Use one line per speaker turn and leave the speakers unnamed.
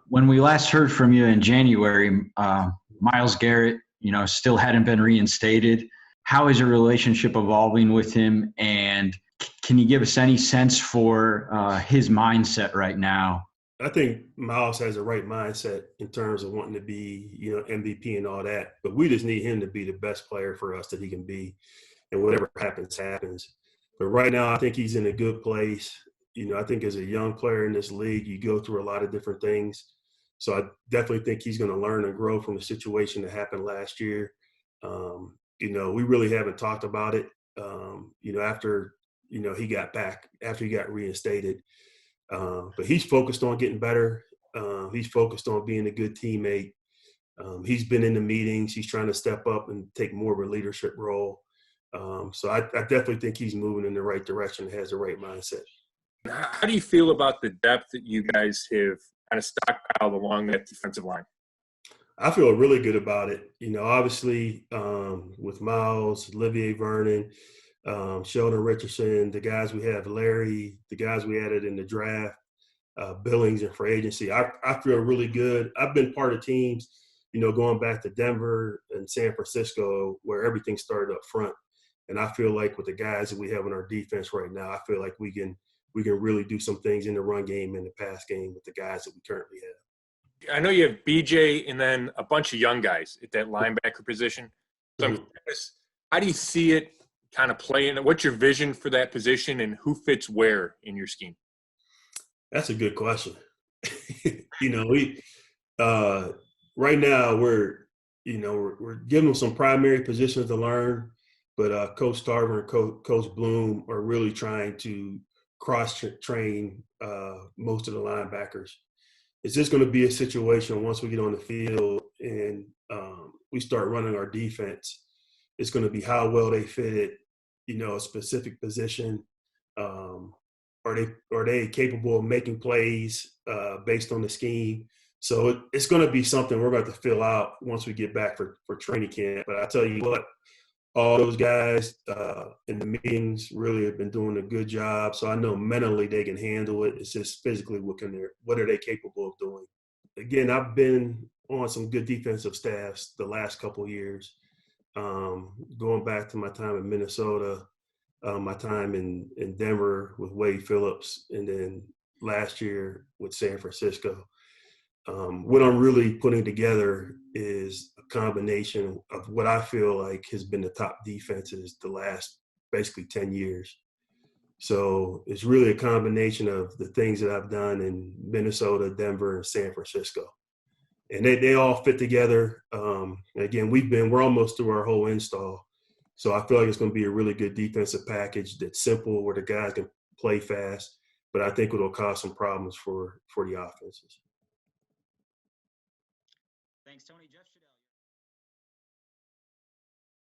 When we last heard from you in January, Myles Garrett, still hadn't been reinstated. How is your relationship evolving with him? And can you give us any sense for his mindset right now?
I think Miles has the right mindset in terms of wanting to be, MVP and all that. But we just need him to be the best player for us that he can be, and whatever happens, happens. But right now, I think he's in a good place. I think as a young player in this league, you go through a lot of different things. So I definitely think he's going to learn and grow from the situation that happened last year. We really haven't talked about it. After he got back, after he got reinstated. But he's focused on getting better. He's focused on being a good teammate. He's been in the meetings. He's trying to step up and take more of a leadership role. So I definitely think he's moving in the right direction and has the right mindset.
How do you feel about the depth that you guys have kind of stockpiled along that defensive line?
I feel really good about it. Obviously with Myles, Olivier Vernon, Sheldon Richardson, the guys we have, Larry, the guys we added in the draft, Billings and free agency. I feel really good. I've been part of teams, going back to Denver and San Francisco where everything started up front. And I feel like with the guys that we have in our defense right now, I feel like we can really do some things in the run game and the pass game with the guys that we currently have.
I know you have BJ and then a bunch of young guys at that linebacker position. So I'm curious, how do you see it kind of playing? What's your vision for that position and who fits where in your scheme?
That's a good question. We right now we're giving them some primary positions to learn, but Coach Tarver and Coach Bloom are really trying to cross-train most of the linebackers. It's just going to be a situation once we get on the field and we start running our defense. It's going to be how well they fit it, a specific position. Are they capable of making plays based on the scheme? So it's going to be something we're going to fill out once we get back for training camp. But I tell you what, all those guys in the meetings really have been doing a good job. So I know mentally they can handle it. It's just physically what are they capable of doing? Again, I've been on some good defensive staffs the last couple of years. Going back to my time in Minnesota, my time in Denver with Wade Phillips, and then last year with San Francisco. What I'm really putting together is a combination of what I feel like has been the top defenses the last basically 10 years. So it's really a combination of the things that I've done in Minnesota, Denver, and San Francisco. And they all fit together. Again, we're almost through our whole install. So I feel like it's going to be a really good defensive package that's simple where the guys can play fast, but I think it'll cause some problems for the offenses.
Thanks, Tony. Jeff Shadell.